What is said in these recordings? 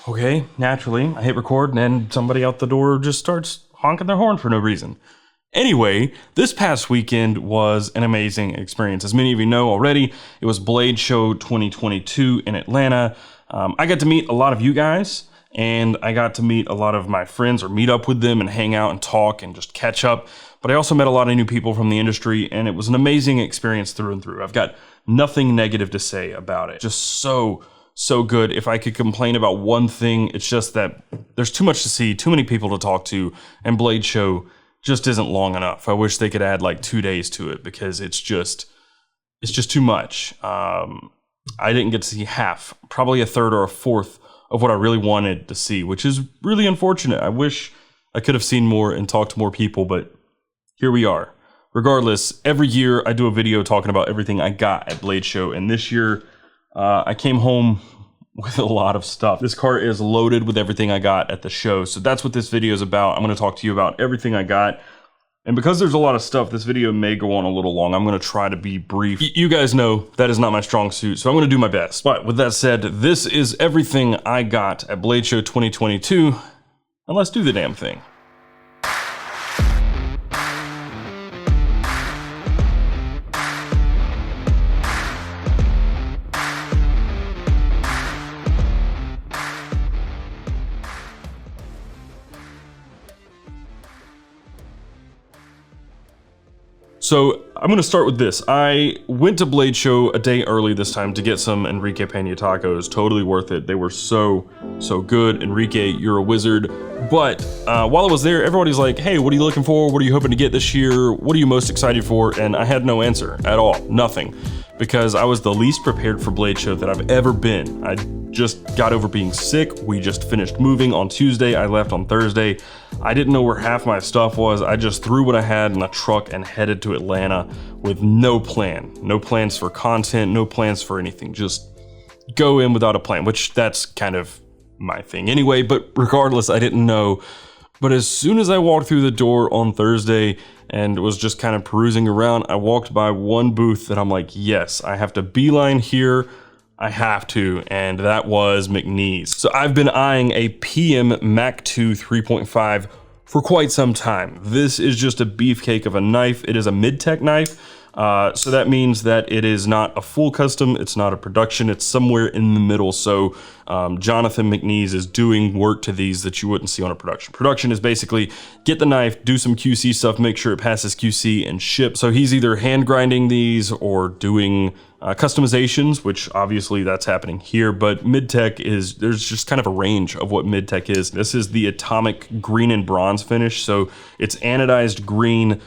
Okay, naturally, I hit record and then somebody out the door just starts honking their horn for no reason. Anyway, this past weekend was an amazing experience. As many of you know already, it was Blade Show 2022 in Atlanta. I got to meet a lot of you guys, and I got to meet a lot of my friends or meet up with them and hang out and talk and just catch up. But I also met a lot of new people from the industry, and it was an amazing experience through and through. I've got nothing negative to say about it. Just so good. If I could complain about one thing, it's just that there's too much to see, too many people to talk to, and Blade Show just isn't long enough. I wish they could add like 2 days to it because it's just too much. I didn't get to see half, probably a third or a fourth of what I really wanted to see, which is really unfortunate. I wish I could have seen more and talked to more people, but here we are. Regardless, every year I do a video talking about everything I got at Blade Show, and this year I came home with a lot of stuff. This cart is loaded with everything I got at the show, so that's what this video is about. I'm going to talk to you about everything I got, and because there's a lot of stuff, this video may go on a little long. I'm going to try to be brief. You guys know that is not my strong suit, so I'm going to do my best. But with that said, this is everything I got at Blade Show 2022, and let's do the damn thing. So I'm going to start with this. I went to Blade Show a day early this time to get some Enrique Pena tacos. Totally worth it. They were so good. Enrique, you're a wizard. But while I was there, everybody's like, hey, what are you looking for? What are you hoping to get this year? What are you most excited for? And I had no answer at all. Nothing. Because I was the least prepared for Blade Show that I've ever been. I just got over being sick. We just finished moving on Tuesday. I left on Thursday. I didn't know where half my stuff was. I just threw what I had in a truck and headed to Atlanta with no plan. No plans for content, no plans for anything. Just go in without a plan, which that's kind of my thing anyway. But regardless, I didn't know. But as soon as I walked through the door on Thursday and was just kind of perusing around, I walked by one booth that I'm like, yes, I have to beeline here. I have to, and that was McNees. So I've been eyeing a PM MAC2 3.5 for quite some time. This is just a beefcake of a knife. It is a mid-tech knife. So that means that it is not a full custom, it's not a production, it's somewhere in the middle. So Jonathan McNees is doing work to these that you wouldn't see on a production. Production is basically get the knife, do some QC stuff, make sure it passes QC and ship. So he's either hand grinding these or doing customizations, which obviously that's happening here, but mid-tech is, there's just kind of a range of what mid-tech is. This is the atomic green and bronze finish. So it's anodized green,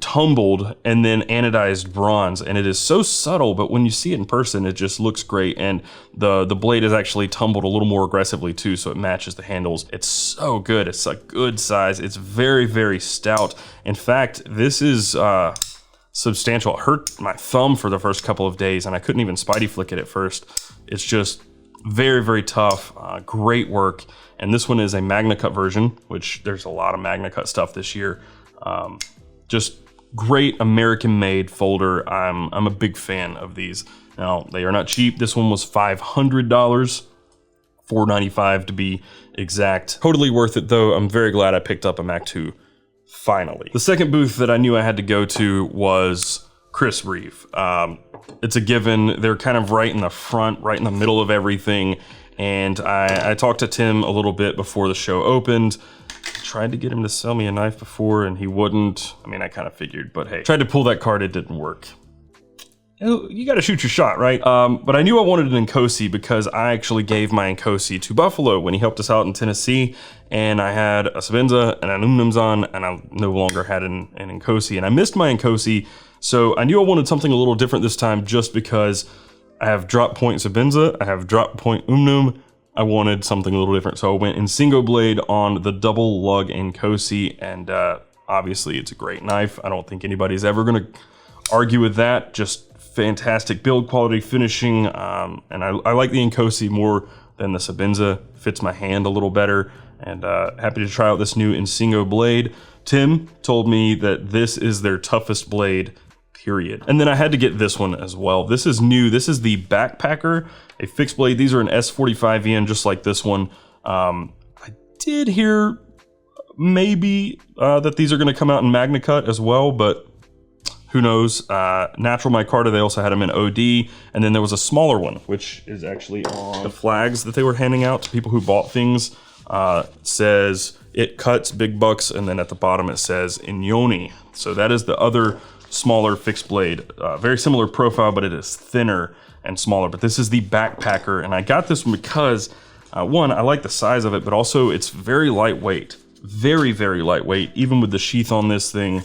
tumbled, and then anodized bronze, and it is so subtle, but when you see it in person, it just looks great. And the blade is actually tumbled a little more aggressively too, so it matches the handles. It's so good. It's a good size. It's very stout. In fact, this is substantial. It hurt my thumb for the first couple of days, and I couldn't even spidey flick it at first. It's just very tough. Great work. And this one is a Magna Cut version, which there's a lot of Magna Cut stuff this year. Just great American-made folder. I'm a big fan of these. Now, they are not cheap. This one was $500, $495 to be exact. Totally worth it, though. I'm very glad I picked up a MAC2 finally. The second booth that I knew I had to go to was Chris Reeve. It's a given. They're kind of right in the front, right in the middle of everything. And I talked to Tim a little bit before the show opened. Tried to get him to sell me a knife before and he wouldn't. I mean, I kind of figured, but hey, tried to pull that card, it didn't work. You got to shoot your shot, right? But I knew I wanted an Inkosi because I actually gave my Inkosi to Buffalo when he helped us out in Tennessee, and I had a Sabenza and an Umnumzan, and I no longer had an Inkosi, and I missed my Inkosi, so I knew I wanted something a little different this time just because I have drop point Sabenza, I have drop point Umnum. I wanted something a little different, so I went Insingo blade on the double lug Inkosi, and obviously it's a great knife. I don't think anybody's ever gonna argue with that. Just fantastic build quality, finishing, and I like the Inkosi more than the Sabenza. Fits my hand a little better, and happy to try out this new Insingo blade. Tim told me that this is their toughest blade, period. And then I had to get this one as well. This is new. This is the Backpacker, a fixed blade. These are an S45 EN, just like this one. I did hear maybe that these are going to come out in Magna Cut as well, but who knows. Natural micarta, they also had them in OD, and then there was a smaller one, which is actually on the flags that they were handing out to people who bought things. Says it cuts big bucks, and then at the bottom it says Inyoni. So that is the other smaller fixed blade. Very similar profile, but it is thinner and smaller. But this is the backpacker, and I got this one because one, I like the size of it, but also it's very lightweight. Very, very lightweight, even with the sheath on this thing.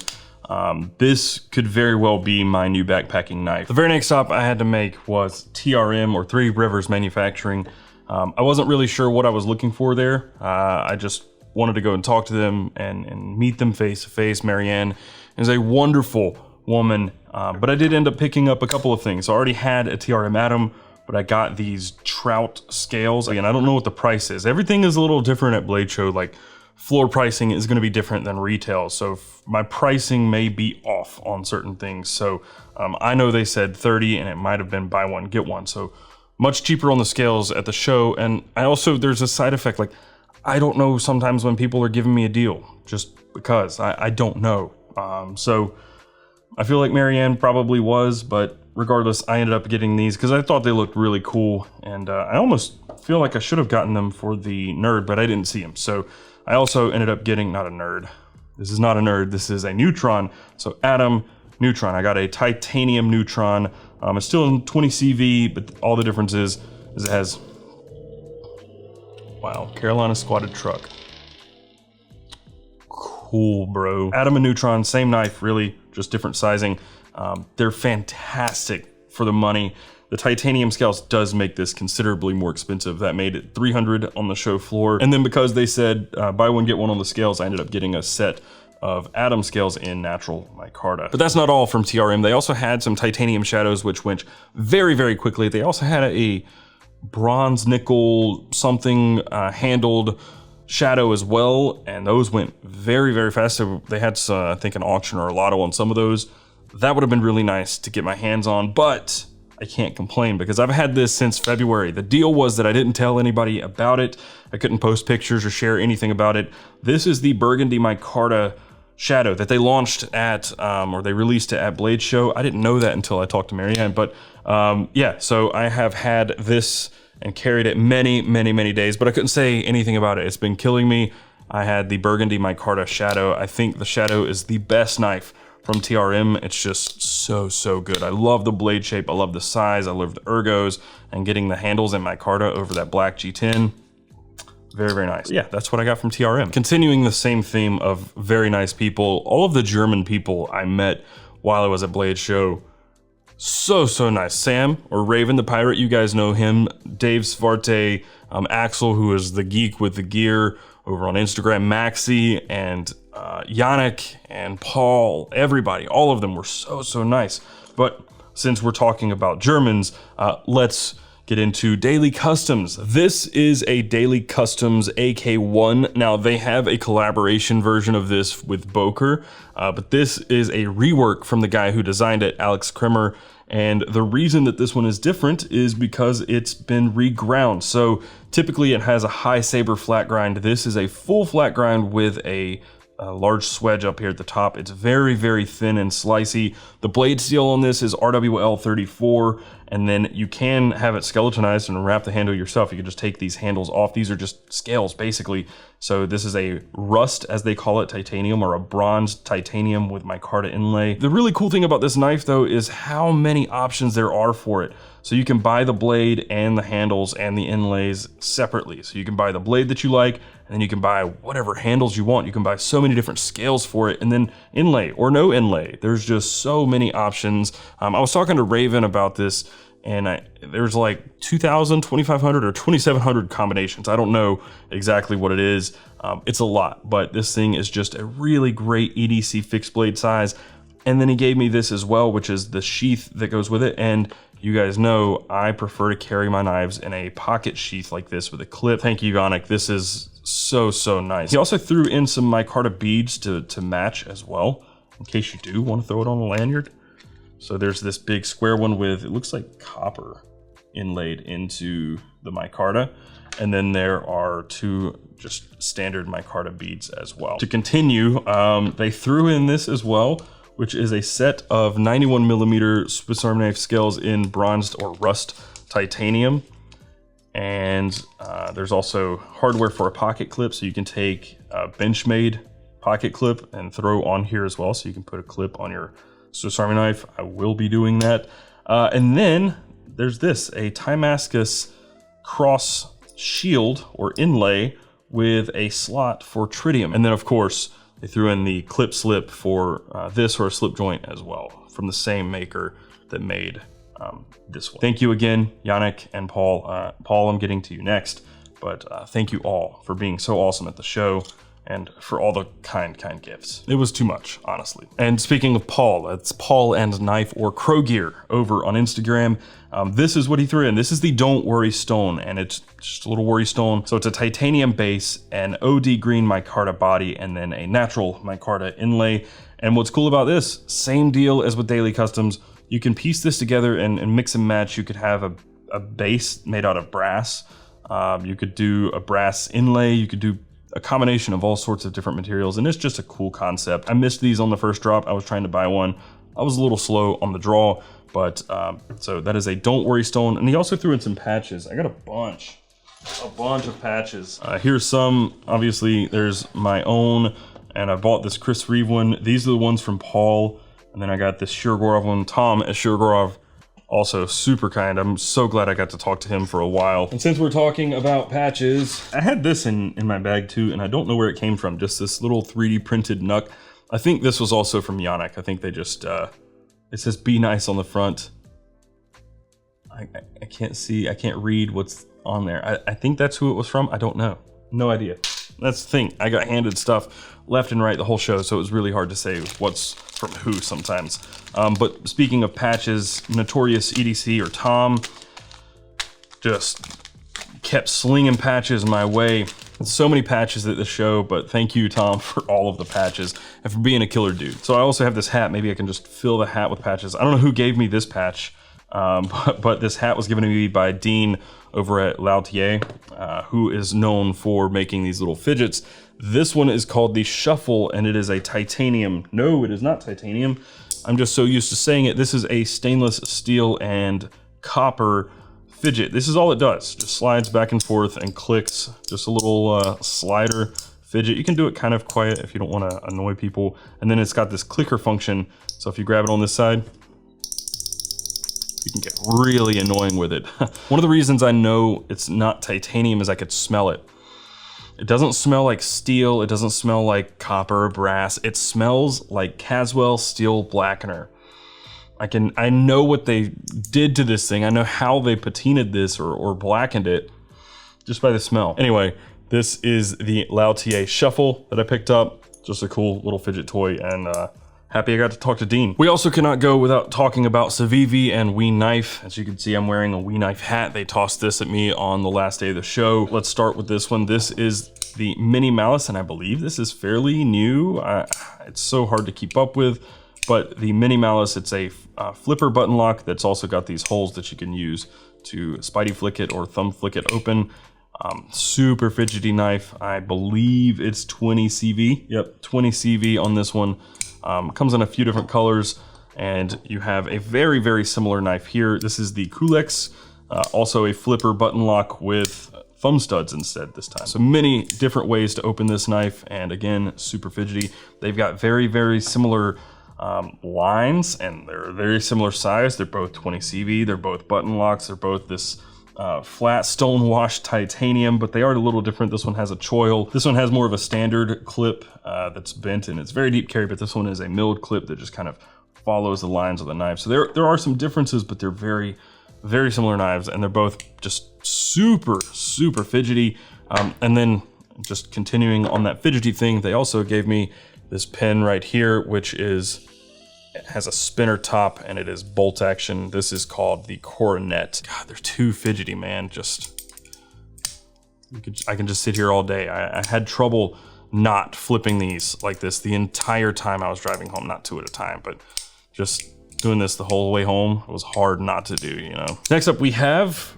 This could very well be my new backpacking knife. The very next stop I had to make was TRM, or Three Rivers Manufacturing. I wasn't really sure what I was looking for there. I just wanted to go and talk to them and meet them face to face. Marianne is a wonderful woman, but I did end up picking up a couple of things. I already had a TRM Atom, but I got these trout scales. Again, I don't know what the price is. Everything is a little different at Blade Show. Like, floor pricing is going to be different than retail, so my pricing may be off on certain things. So I know they said 30, and it might have been buy one get one, so much cheaper on the scales at the show. And I also, there's a side effect, like I don't know sometimes when people are giving me a deal, just because I don't know. So I feel like Marianne probably was, but regardless, I ended up getting these because I thought they looked really cool, and I almost feel like I should have gotten them for the nerd, but I didn't see them. So I also ended up getting, not a nerd, this is not a nerd, this is a Neutron. So Atom, Neutron, I got a titanium Neutron. It's still in 20 CV, but all the difference is it has, wow, Carolina squatted truck. Cool, bro. Atom and Neutron, same knife, really, just different sizing. They're fantastic for the money. The titanium scales does make this considerably more expensive. That made it $300 on the show floor. And then because they said buy one, get one on the scales, I ended up getting a set of Atom scales in natural micarta. But that's not all from TRM. They also had some titanium shadows, which went very, very quickly. They also had a bronze nickel something handled shadow as well, and those went very, very fast. So they had, I think, an auction or a lotto on some of those. That would have been really nice to get my hands on, but I can't complain because I've had this since February. The deal was that I didn't tell anybody about it. I couldn't post pictures or share anything about it. This is the burgundy micarta shadow that they launched at, or they released it at Blade Show. I didn't know that until I talked to Marianne, but yeah, so I have had this and carried it many, many, many days, but I couldn't say anything about it. It's been killing me. I had the burgundy micarta shadow. I think the shadow is the best knife from TRM. It's just so, so good. I love the blade shape. I love the size. I love the ergos, and getting the handles in micarta over that black G10. Very, very nice. Yeah, that's what I got from TRM. Continuing the same theme of very nice people, all of the German people I met while I was at Blade Show, so, so nice. Sam, or Raven the Pirate, you guys know him. Dave Svarte, Axel, who is the geek with the gear over on Instagram, Maxi, and Yannick, and Paul, everybody, all of them were so, so nice. But since we're talking about Germans, let's get into Daily Customs. This is a Daily Customs AK1. Now, they have a collaboration version of this with Boker, but this is a rework from the guy who designed it, Alex Kremer. And the reason that this one is different is because it's been reground. So typically it has a high saber flat grind. This is a full flat grind with a large swedge up here at the top. It's very, very thin and slicey. The blade steel on this is RWL 34, and then you can have it skeletonized and wrap the handle yourself. You can just take these handles off. These are just scales, basically. So this is a rust, as they call it, titanium, or a bronze titanium with micarta inlay. The really cool thing about this knife, though, is how many options there are for it. So you can buy the blade and the handles and the inlays separately. So you can buy the blade that you like, and then you can buy whatever handles you want. You can buy so many different scales for it, and then inlay or no inlay. There's just so many options. I was talking to Raven about this, and there's like 2,000, 2,500, or 2,700 combinations. I don't know exactly what it is. It's a lot, but this thing is just a really great EDC fixed blade size. And then he gave me this as well, which is the sheath that goes with it. And you guys know I prefer to carry my knives in a pocket sheath like this with a clip. Thank you, Yannick. This is so, so nice. He also threw in some micarta beads to match as well, in case you do want to throw it on a lanyard. So there's this big square one with, it looks like copper inlaid into the micarta. And then there are 2 just standard micarta beads as well. To continue, they threw in this as well, which is a set of 91mm Swiss Army knife scales in bronzed or rust titanium. And there's also hardware for a pocket clip, so you can take a Benchmade pocket clip and throw on here as well, so you can put a clip on your Swiss Army knife. I will be doing that. And then there's this, a Timascus cross shield or inlay with a slot for tritium. And then of course, they threw in the clip slip for this or a slip joint as well, from the same maker that made this one. Thank you again, Yannick and Paul. Paul, I'm getting to you next, but thank you all for being so awesome at the show and for all the kind gifts. It was too much, honestly. And speaking of Paul, it's Paul and Knife or Crowgear over on Instagram. This is what he threw in. This is the Don't Worry Stone, and it's just a little worry stone. So it's a titanium base, an OD green micarta body, and then a natural micarta inlay. And what's cool about this, same deal as with Daily Customs, you can piece this together and mix and match. You could have a base made out of brass. You could do a brass inlay. You could do a combination of all sorts of different materials, and it's just a cool concept. I missed these on the first drop. I was trying to buy one. I was a little slow on the draw, but so that is a Don't Worry Stone. And he also threw in some patches. I got a bunch of patches. Here's some. Obviously, there's my own, and I bought this Chris Reeve one. These are the ones from Paul, and then I got this Shirgorov one. Tom at Shirgorov, also super kind. I'm so glad I got to talk to him for a while. And since we're talking about patches, I had this in my bag too, and I don't know where it came from. Just this little 3D printed Nuck. I think this was also from Yannick. I think they just, it says "Be Nice" on the front. I can't see, I can't read what's on there. I think that's who it was from. I don't know. No idea. That's the thing. I got handed stuff left and right the whole show, so it was really hard to say what's from who sometimes. But speaking of patches, NotoriousEDC or Tom just kept slinging patches my way. So many patches at the show, but thank you, Tom, for all of the patches and for being a killer dude. So I also have this hat. Maybe I can just fill the hat with patches. I don't know who gave me this patch, but this hat was given to me by Dean over at Lautie, who is known for making these little fidgets. This one is called the Shuffle, and it is a titanium. No, it is not titanium. I'm just so used to saying it. This is a stainless steel and copper fidget. This is all it does. Just slides back and forth and clicks. Just a little slider fidget. You can do it kind of quiet if you don't want to annoy people. And then it's got this clicker function. So if you grab it on this side, you can get really annoying with it. One of the reasons I know it's not titanium is I could smell it. It doesn't smell like steel. It doesn't smell like copper or brass. It smells like Caswell steel blackener. I know what they did to this thing. I know how they patinaed this or blackened it just by the smell. Anyway, this is the Lautie Shuffle that I picked up. Just a cool little fidget toy, and happy I got to talk to Dean. We also cannot go without talking about Civivi and We Knife. As you can see, I'm wearing a We Knife hat. They tossed this at me on the last day of the show. Let's start with this one. This is the Mini Malice, and I believe this is fairly new. It's so hard to keep up with, but the Mini Malice, it's a flipper button lock that's also got these holes that you can use to spidey flick it or thumb flick it open. Super fidgety knife. I believe it's 20 CV. Yep, 20 CV on this one. Comes in a few different colors, and you have a very, very similar knife here. This is the Culex, also a flipper button lock with thumb studs instead this time. So many different ways to open this knife, and again, super fidgety. They've got very, very similar lines, and they're very similar size. They're both 20 CV, they're both button locks, they're both this flat stone washed titanium, but they are a little different. This one has a choil. This one has more of a standard clip that's bent, and it's very deep carry, but this one is a milled clip that just kind of follows the lines of the knife. So there are some differences, but they're very, very similar knives, and they're both just super, super fidgety. And then just continuing on that fidgety thing, they also gave me this pen right here, which is, it has a spinner top and it is bolt action. This is called the Coronet. God, they're too fidgety, man. I can just sit here all day. I had trouble not flipping these like this the entire time I was driving home. Not two at a time, but just doing this the whole way home. It was hard not to do, you know. Next up, we have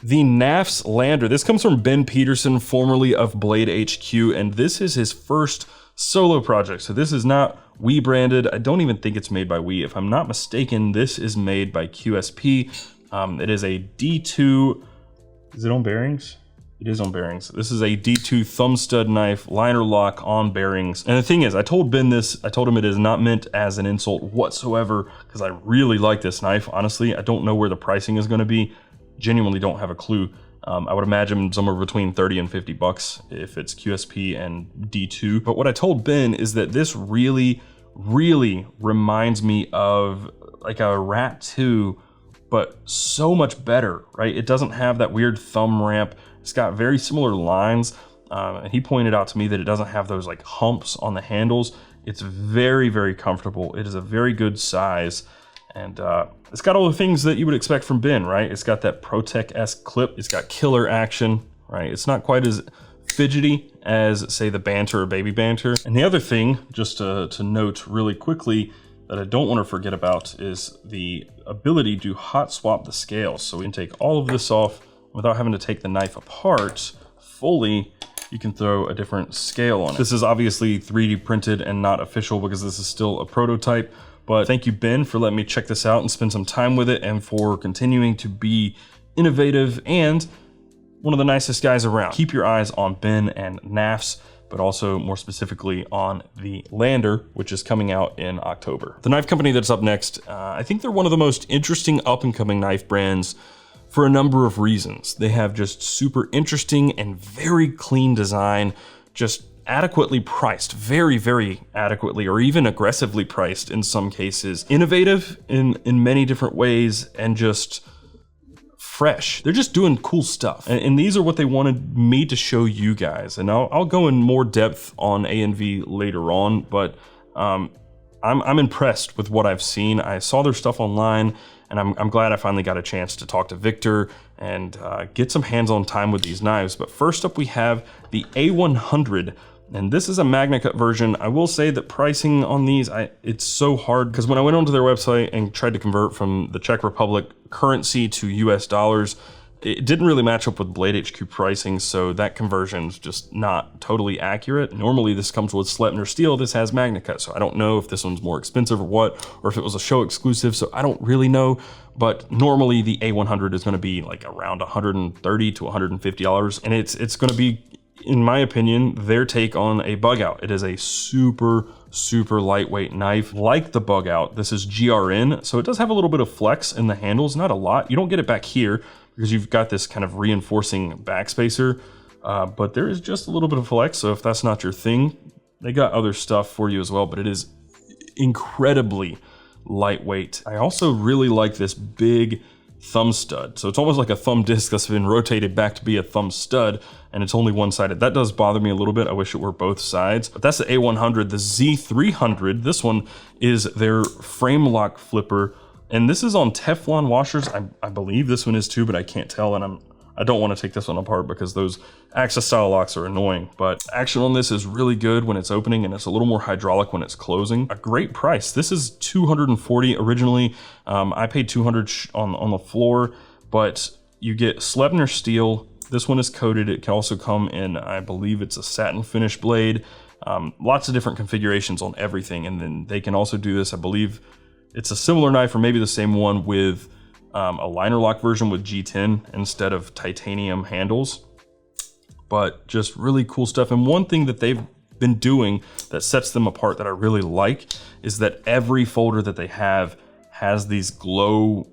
the Knafs Lander. This comes from Ben Peterson, formerly of Blade HQ, and this is his first solo project. So this is not WE branded. I don't even think it's made by WE. If I'm not mistaken, this is made by QSP. It is a D2, is it on bearings? It is on bearings. This is a D2 thumb stud knife, liner lock on bearings. And the thing is, I told Ben this, I told him it is not meant as an insult whatsoever, because I really like this knife. Honestly, I don't know where the pricing is gonna be. Genuinely don't have a clue. I would imagine somewhere between 30 and 50 bucks if it's QSP and D2. But what I told Ben is that this really reminds me of like a Rat 2, but so much better, right? It doesn't have that weird thumb ramp. It's got very similar lines. And he pointed out to me that it doesn't have those like humps on the handles. It's very comfortable. It is a very good size. And it's got all the things that you would expect from Ben, right? It's got that Protec-esque clip. It's got killer action, right? It's not quite as fidgety as, say, the Banter or Baby Banter. And the other thing, just to note really quickly, that I don't want to forget about is the ability to hot swap the scales. So we can take all of this off without having to take the knife apart fully. You can throw a different scale on it. This is obviously 3D printed and not official because this is still a prototype. But thank you, Ben, for letting me check this out and spend some time with it, and for continuing to be innovative and one of the nicest guys around. Keep your eyes on Ben and Knafs, but also more specifically on the Lander, which is coming out in October. The knife company that's up next, I think they're one of the most interesting up-and-coming knife brands for a number of reasons. They have just super interesting and very clean design, just adequately priced, very adequately, or even aggressively priced in some cases, innovative in many different ways, and just fresh. They're just doing cool stuff. And these are what they wanted me to show you guys. And I'll go in more depth on A&V later on, but I'm impressed with what I've seen. I saw their stuff online, and I'm glad I finally got a chance to talk to Victor and get some hands-on time with these knives. But first up, we have the A100. And this is a Magna Cut version. I will say that pricing on these, it's so hard, because when I went onto their website and tried to convert from the Czech Republic currency to US dollars, it didn't really match up with Blade HQ pricing, so that conversion's just not totally accurate. Normally this comes with Sleipner steel, this has Magna Cut, so I don't know if this one's more expensive or what, or if it was a show exclusive, so I don't really know. But normally the A100 is gonna be like around $130 to $150, and it's gonna be, in my opinion, their take on a bug out. It is a super lightweight knife. Like the bug out, this is GRN, so it does have a little bit of flex in the handles, not a lot. You don't get it back here because you've got this kind of reinforcing backspacer, but there is just a little bit of flex, so if that's not your thing, they got other stuff for you as well, but it is incredibly lightweight. I also really like this big thumb stud. So it's almost like a thumb disc that's been rotated back to be a thumb stud, and it's only one-sided. That does bother me a little bit. I wish it were both sides, but that's the A100. The Z300, this one is their frame lock flipper, and this is on Teflon washers. I believe this one is too, but I can't tell, and I don't want to take this one apart because those Acta style locks are annoying, but action on this is really good when it's opening, and it's a little more hydraulic when it's closing. A great price. This is $240 originally. I paid $200 on the floor, but you get Sleipner steel. This one is coated. It can also come in, I believe it's a satin finish blade. Lots of different configurations on everything, and then they can also do this. I believe it's a similar knife, or maybe the same one, with a liner lock version with G10 instead of titanium handles. But just really cool stuff. And one thing that they've been doing that sets them apart that I really like is that every folder that they have has these glow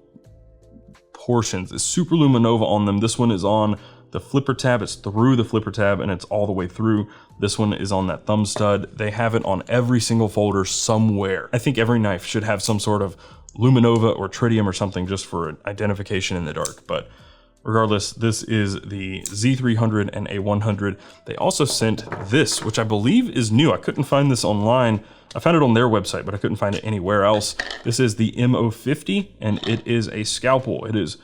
portions. It's super luminova on them. This one is on the flipper tab, it's through the flipper tab, and it's all the way through. This one is on that thumb stud. They have it on every single folder somewhere. I think every knife should have some sort of luminova or tritium or something just for identification in the dark. But regardless, this is the Z300 and A100. They also sent this, which I believe is new. I couldn't find this online. I found it on their website, but I couldn't find it anywhere else. This is the MO50, and it is a scalpel. It is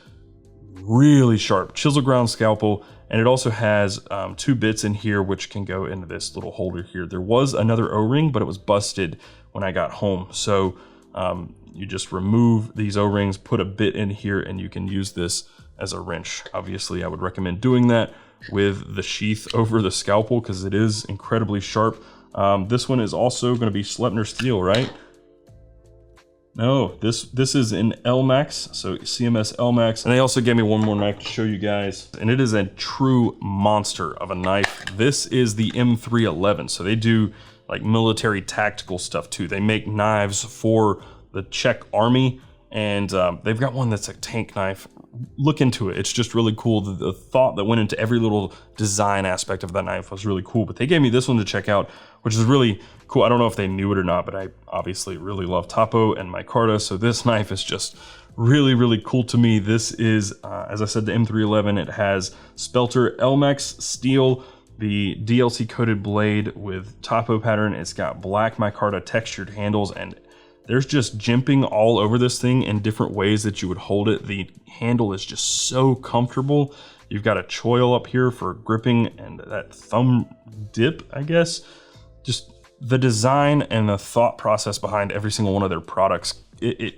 really sharp, chisel ground scalpel, and it also has 2 bits in here which can go into this little holder here. There was another O-ring, but it was busted when I got home. So you just remove these O-rings, put a bit in here, and you can use this as a wrench. Obviously, I would recommend doing that with the sheath over the scalpel because it is incredibly sharp. This one is also going to be Sleipner steel, right? No, this is in LMAX, so CMS LMAX. And they also gave me one more knife to show you guys, and it is a true monster of a knife. This is the M311, so they do like military tactical stuff too. They make knives for the Czech army, and they've got one that's a tank knife. Look into it. It's just really cool. The thought that went into every little design aspect of that knife was really cool. But they gave me this one to check out, which is really cool. I don't know if they knew it or not, but I obviously really love Topo and Micarta. So this knife is just really, really cool to me. This is, as I said, the M311. It has Spelter LMAX steel, the DLC coated blade with Topo pattern. It's got black Micarta textured handles, and there's just jimping all over this thing in different ways that you would hold it. The handle is just so comfortable. You've got a choil up here for gripping and that thumb dip, I guess. Just the design and the thought process behind every single one of their products, it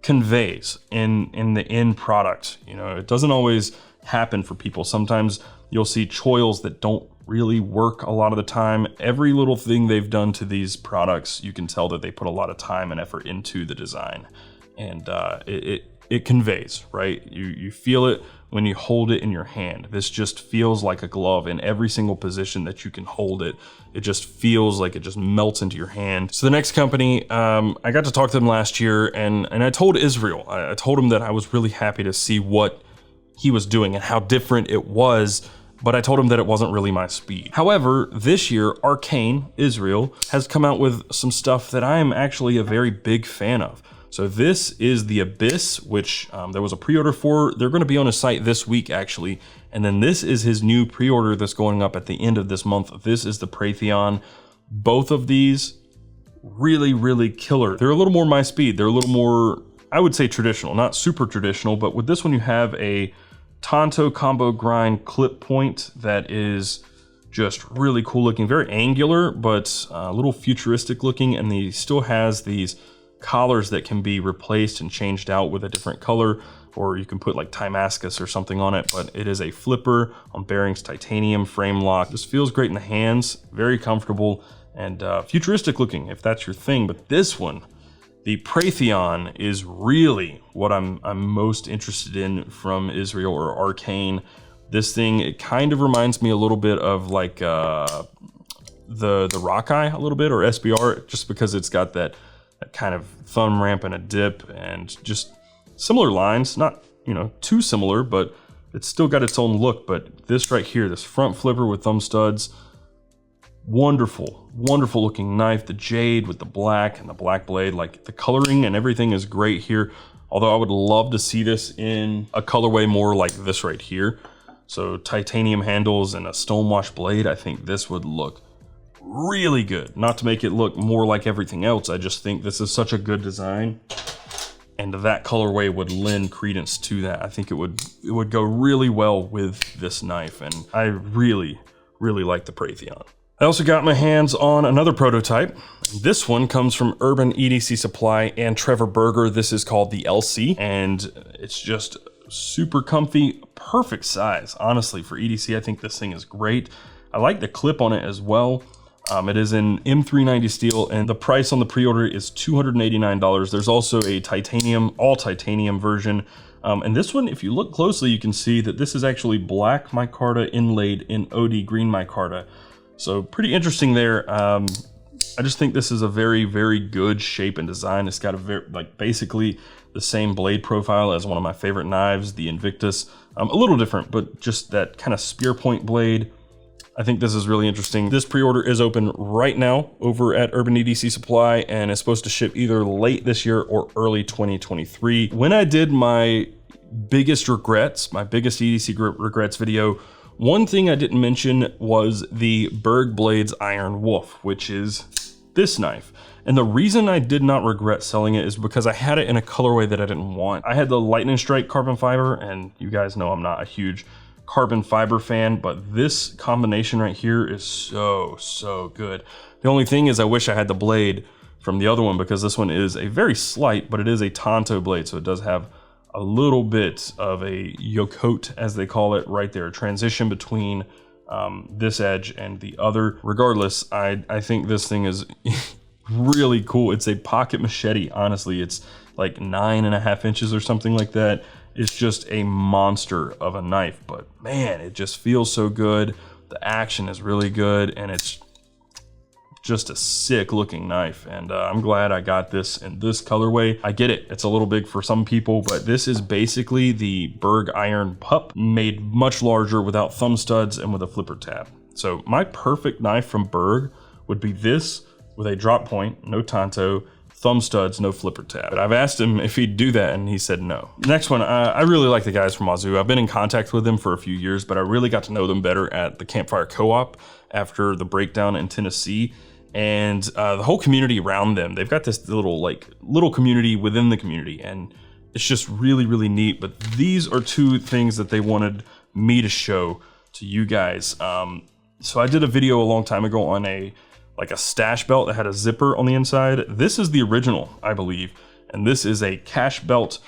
conveys in the end product. You know, it doesn't always happen for people. Sometimes you'll see choils that don't really work a lot of the time. Every little thing they've done to these products, you can tell that they put a lot of time and effort into the design, and it conveys, right? You feel it when you hold it in your hand. This just feels like a glove in every single position that you can hold it. It just feels like it just melts into your hand. So the next company, I got to talk to them last year, and I told Israel, I told him that I was really happy to see what he was doing and how different it was, but I told him that it wasn't really my speed. However, this year, Arcane, Israel, has come out with some stuff that I am actually a very big fan of. So this is the Abyss, which there was a pre-order for. They're going to be on his site this week, actually. And then this is his new pre-order that's going up at the end of this month. This is the Preytheon. Both of these, really, really killer. They're a little more my speed. They're a little more, I would say, traditional. Not super traditional, but with this one you have a Tonto combo grind clip point that is just really cool looking, very angular, but a little futuristic looking, and he still has these collars that can be replaced and changed out with a different color, or you can put like Timascus or something on it. But it is a flipper on bearings, titanium frame lock. This feels great in the hands, very comfortable and futuristic looking if that's your thing. But this one, the Preytheon, is really what I'm most interested in from Israel or Arcane. This thing, it kind of reminds me a little bit of like the Rockeye a little bit, or SBR, just because it's got that kind of thumb ramp and a dip and just similar lines, not, you know, too similar, but it's still got its own look. But this right here, this front flipper with thumb studs, wonderful, wonderful looking knife. The jade with the black and the black blade, like the coloring and everything is great here. Although I would love to see this in a colorway more like this right here. So titanium handles and a stonewash blade, I think this would look really good. Not to make it look more like everything else, I just think this is such a good design, and that colorway would lend credence to that. I think it would go really well with this knife, and I really, really like the Preytheon. I also got my hands on another prototype. This one comes from Urban EDC Supply and Trevor Berger. This is called the LC, and it's just super comfy, perfect size. Honestly, for EDC, I think this thing is great. I like the clip on it as well. It is in M390 steel, and the price on the pre-order is $289. There's also a titanium, all titanium version. And this one, if you look closely, you can see that this is actually black micarta inlaid in OD green micarta. So pretty interesting there. I just think this is a very, very good shape and design. It's got a very, like, basically the same blade profile as one of my favorite knives, the Invictus. A little different, but just that kind of spear point blade. I think this is really interesting. This pre-order is open right now over at Urban EDC Supply, and it's supposed to ship either late this year or early 2023. When I did my biggest regrets, my biggest EDC regrets video, one thing I didn't mention was the Berg Blades Iron Wolf, which is this knife. And the reason I did not regret selling it is because I had it in a colorway that I didn't want. I had the Lightning Strike carbon fiber, and you guys know I'm not a huge carbon fiber fan, but this combination right here is so good. The only thing is I wish I had the blade from the other one, because this one is a very slight, but it is a Tonto blade, so it does have a little bit of a yokote, as they call it, right there, transition between this edge and the other. Regardless, I think this thing is really cool. It's a pocket machete. Honestly, it's like 9.5 inches or something like that. It's just a monster of a knife, but man, it just feels so good. The action is really good, and it's just a sick looking knife. And I'm glad I got this in this colorway. I get it, it's a little big for some people, but this is basically the Berg Iron Pup made much larger without thumb studs and with a flipper tab. So my perfect knife from Berg would be this with a drop point, no tanto, thumb studs, no flipper tab. But I've asked him if he'd do that, and he said no. Next one, I really like the guys from Wazoo. I've been in contact with them for a few years, but I really got to know them better at the Campfire Co-op after the breakdown in Tennessee. And the whole community around them, they've got this little community within the community, and it's just really, really neat. But these are two things that they wanted me to show to you guys. So I did a video a long time ago on a stash belt that had a zipper on the inside. This is the original, I believe, and this is a cache belt,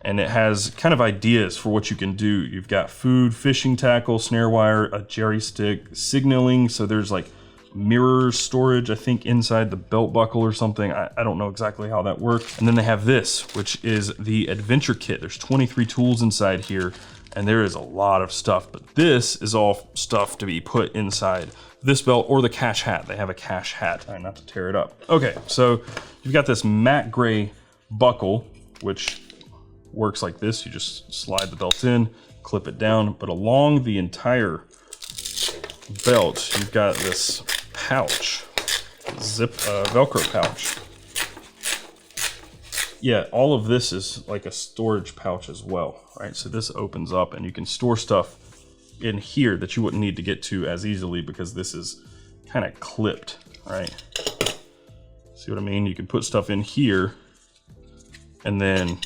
and it has kind of ideas for what you can do. You've got food, fishing tackle, snare wire, a jerry stick, signaling, so there's like mirror storage, I think, inside the belt buckle or something. I don't know exactly how that works. And then they have this, which is the Adventure Kit. There's 23 tools inside here, and there is a lot of stuff, but this is all stuff to be put inside this belt or the cache hat. They have a cache hat. All right, not to tear it up. Okay, so you've got this matte gray buckle, which works like this. You just slide the belt in, clip it down, but along the entire belt, you've got this pouch, Velcro pouch. Yeah, all of this is like a storage pouch as well, right? So this opens up and you can store stuff in here that you wouldn't need to get to as easily because this is kind of clipped, right? See what I mean? You can put stuff in here and then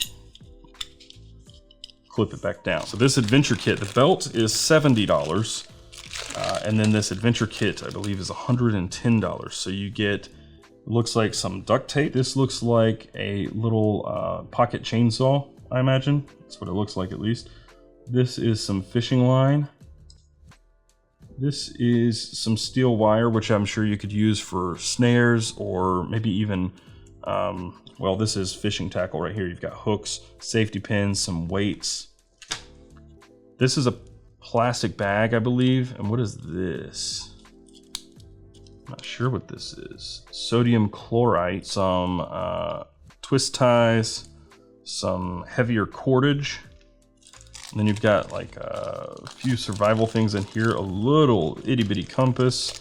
clip it back down. So this Adventure Kit, the belt is $70. And then this Adventure Kit, I believe, is $110. So you get, looks like some duct tape. This looks like a little pocket chainsaw, I imagine. That's what it looks like, at least. This is some fishing line. This is some steel wire, which I'm sure you could use for snares or maybe even, well, this is fishing tackle right here. You've got hooks, safety pins, some weights. This is a plastic bag, I believe. And what is this? I'm not sure what this is. Sodium chloride, some twist ties, some heavier cordage. And then you've got like a few survival things in here, a little itty bitty compass,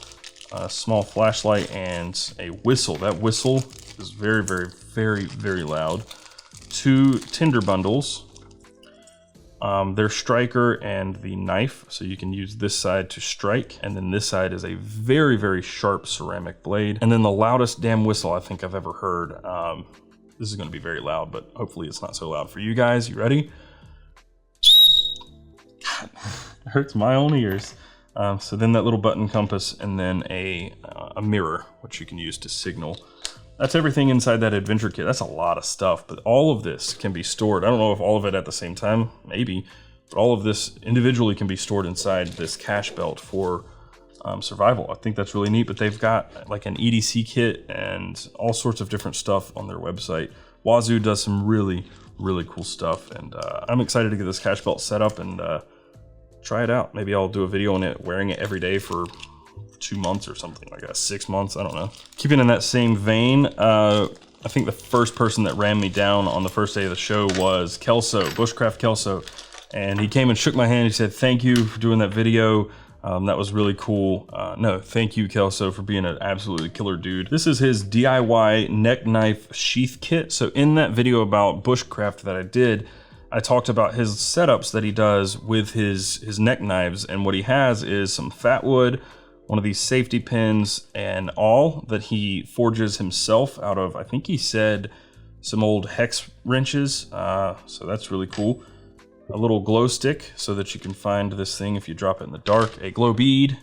a small flashlight, and a whistle. That whistle is very, very, very, very loud. 2 tinder bundles. Their striker and the knife, so you can use this side to strike, and then this side is a very, very sharp ceramic blade. And then the loudest damn whistle I think I've ever heard. This is going to be very loud, but hopefully it's not so loud for you guys. You ready? God, it hurts my own ears. So then that little button compass, and then a mirror, which you can use to signal. That's everything inside that Adventure Kit. That's a lot of stuff, but all of this can be stored. I don't know if all of it at the same time, maybe, but all of this individually can be stored inside this cache belt for survival. I think that's really neat, but they've got like an EDC kit and all sorts of different stuff on their website. Wazoo does some really, really cool stuff, and I'm excited to get this cache belt set up and try it out. Maybe I'll do a video on it, wearing it every day for 2 months or something like that, 6 months, I don't know. Keeping in that same vein, I think the first person that ran me down on the first day of the show was Kelso, BushcraftKelso, and he came and shook my hand. He said, "Thank you for doing that video. That was really cool." No, thank you, Kelso, for being an absolutely killer dude. This is his DIY neck knife sheath kit. So in that video about bushcraft that I did, I talked about his setups that he does with his neck knives, and what he has is some fat wood, one of these safety pins, and all that he forges himself out of, I think he said, some old hex wrenches. So that's really cool. A little glow stick so that you can find this thing if you drop it in the dark. A glow bead,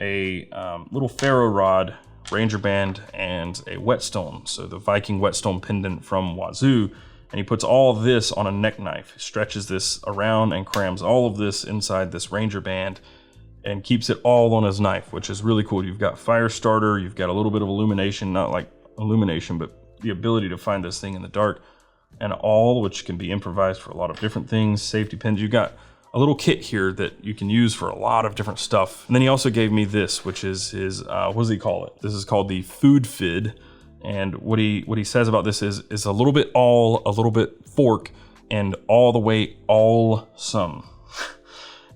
a little ferro rod, ranger band, and a whetstone. So the Viking whetstone pendant from Wazoo. and he puts all of this on a neck knife. He stretches this around and crams all of this inside this Ranger band and keeps it all on his knife, which is really cool. You've got fire starter, you've got a little bit of illumination, not like illumination, but the ability to find this thing in the dark, and all, which can be improvised for a lot of different things. Safety pins, you got a little kit here that you can use for a lot of different stuff. And then he also gave me this, which is his, what does he call it? This is called the Food Fid. And what he says about this is a little bit awl, a little bit fork, and all the way awesome.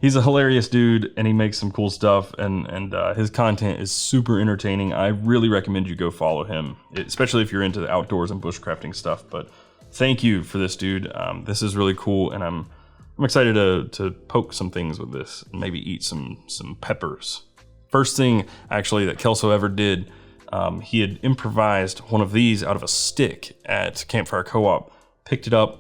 He's a hilarious dude, and he makes some cool stuff, and his content is super entertaining. I really recommend you go follow him, especially if you're into the outdoors and bushcrafting stuff. But thank you for this, dude. This is really cool, and I'm excited to poke some things with this and maybe eat some peppers. First thing, actually, that Kelso ever did, he had improvised one of these out of a stick at Campfire Co-op, picked up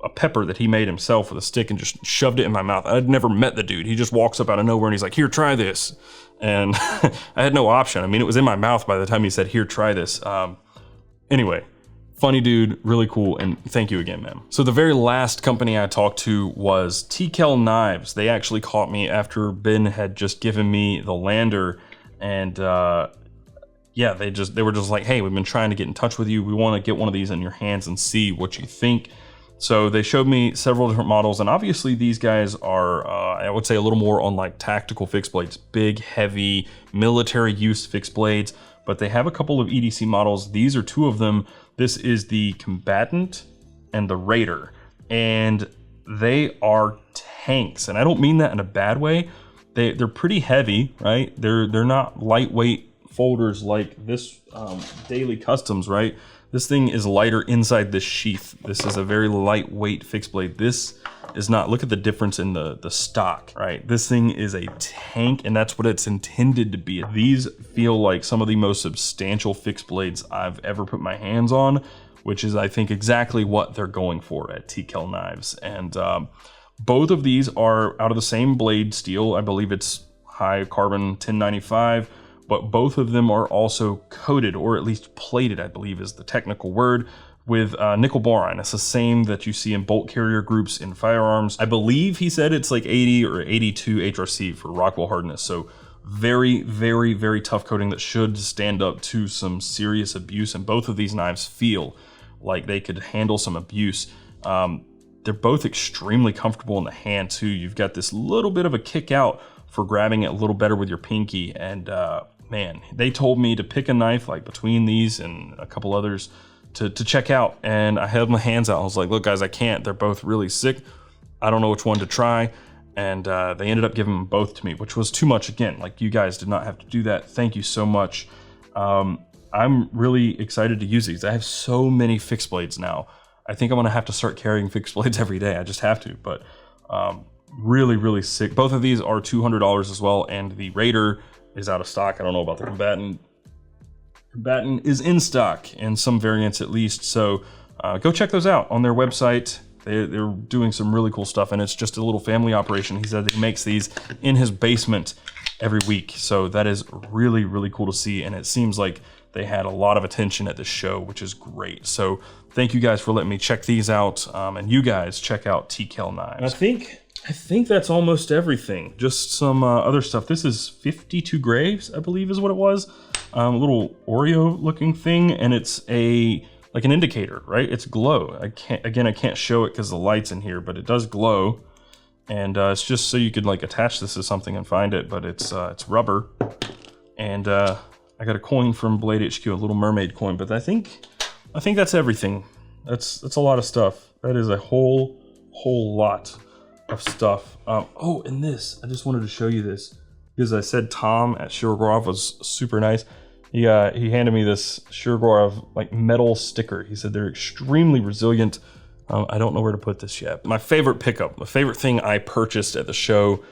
a pepper that he made himself with a stick and just shoved it in my mouth. I'd never met the dude. He just walks up out of nowhere and he's like, here, try this. And I had no option. I mean, it was in my mouth by the time he said, here, try this. Anyway, funny dude, really cool, and thank you again, man. So the very last company I talked to was T.Kell Knives. They actually caught me after Ben had just given me the Lander, and yeah, they were just like, hey, we've been trying to get in touch with you. We want to get one of these in your hands and see what you think. So they showed me several different models, and obviously these guys are, I would say, a little more on like tactical fixed blades, big, heavy, military use fixed blades, but they have a couple of EDC models. These are two of them. This is the Combatant and the Raider, and they are tanks, and I don't mean that in a bad way. They're pretty heavy, right? They're not lightweight folders like this Daily Customs, right? This thing is lighter inside this sheath. This is a very lightweight fixed blade. This is not, look at the difference in the stock, right? This thing is a tank, and that's what it's intended to be. These feel like some of the most substantial fixed blades I've ever put my hands on, which is, I think, exactly what they're going for at T.Kell Knives. And both of these are out of the same blade steel. I believe it's high carbon 1095. But both of them are also coated, or at least plated, I believe is the technical word, with nickel boron. It's the same that you see in bolt carrier groups in firearms. I believe he said it's like 80 or 82 HRC for Rockwell hardness. So very, very, very tough coating that should stand up to some serious abuse. And both of these knives feel like they could handle some abuse. They're both extremely comfortable in the hand too. You've got this little bit of a kick out for grabbing it a little better with your pinky, and man, they told me to pick a knife like between these and a couple others to check out, and I held my hands out. I was like, look guys, I can't. They're both really sick. I don't know which one to try, and they ended up giving them both to me, which was too much. Again, like, you guys did not have to do that. Thank you so much. I'm really excited to use these. I have so many fixed blades now. I think I'm gonna have to start carrying fixed blades every day. I just have to, but really, really sick. Both of these are $200 as well, and the Raider is out of stock. I don't know about the Combatant. Combatant is in stock in some variants at least, so go check those out on their website. They're doing some really cool stuff, and it's just a little family operation. He said that he makes these in his basement every week, so that is really, really cool to see, and it seems like they had a lot of attention at this show, which is great. So thank you guys for letting me check these out, and you guys check out T.Kell Knives. I think that's almost everything. Just some other stuff. This is 52 Graves, I believe is what it was. A little Oreo looking thing, and it's like an indicator, right? It's glow. I can't show it because the light's in here, but it does glow. And it's just so you could like attach this to something and find it, but it's rubber. And I got a coin from Blade HQ, a little mermaid coin, but I think that's everything. That's a lot of stuff. That is a whole lot of stuff. Oh, and this, I just wanted to show you this because I said Tom at Shirogorov was super nice. He handed me this Shirogorov like metal sticker. He said they're extremely resilient. I don't know where to put this yet. My favorite pickup, the favorite thing I purchased at the show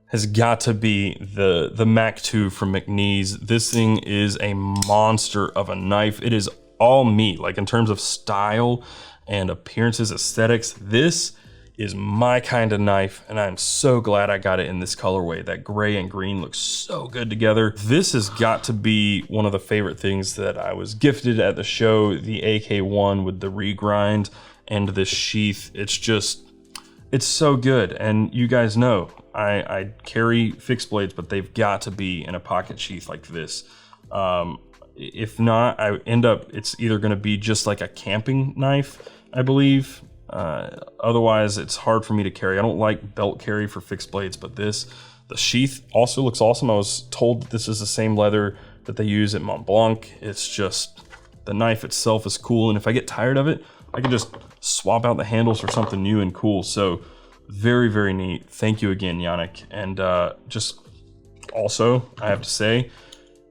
has got to be the MAC2 from McNees. This thing is a monster of a knife. It is all me, like in terms of style and appearances, aesthetics. This is my kind of knife, and I'm so glad I got it in this colorway. That gray and green looks so good together. This has got to be one of the favorite things that I was gifted at the show, the AK1 with the regrind and this sheath. It's so good. And you guys know, I carry fixed blades, but they've got to be in a pocket sheath like this. If not, it's either gonna be just like a camping knife, I believe. Otherwise, it's hard for me to carry. I don't like belt carry for fixed blades, but the sheath also looks awesome. I was told that this is the same leather that they use at Mont Blanc. It's just, the knife itself is cool, and if I get tired of it, I can just swap out the handles for something new and cool. So very, very neat. Thank you again, Yannick. And just also, I have to say,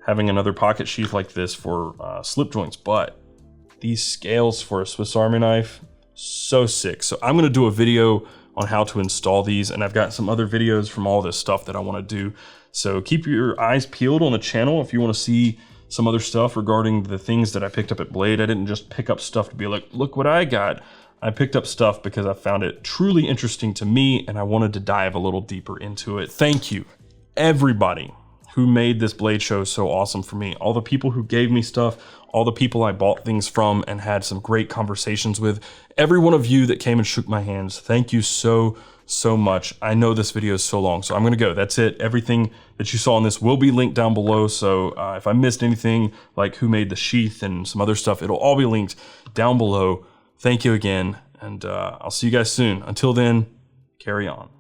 having another pocket sheath like this for slip joints, but these scales for a Swiss Army knife, so sick. So I'm gonna do a video on how to install these, and I've got some other videos from all this stuff that I wanna do. So keep your eyes peeled on the channel if you wanna see some other stuff regarding the things that I picked up at Blade. I didn't just pick up stuff to be like, look what I got. I picked up stuff because I found it truly interesting to me, and I wanted to dive a little deeper into it. Thank you, everybody who made this Blade show so awesome for me. All the people who gave me stuff, all the people I bought things from and had some great conversations with. Every one of you that came and shook my hands, thank you so, so much. I know this video is so long, so I'm gonna go. That's it. Everything that you saw in this will be linked down below. So if I missed anything, like who made the sheath and some other stuff, it'll all be linked down below. Thank you again, and I'll see you guys soon. Until then, carry on.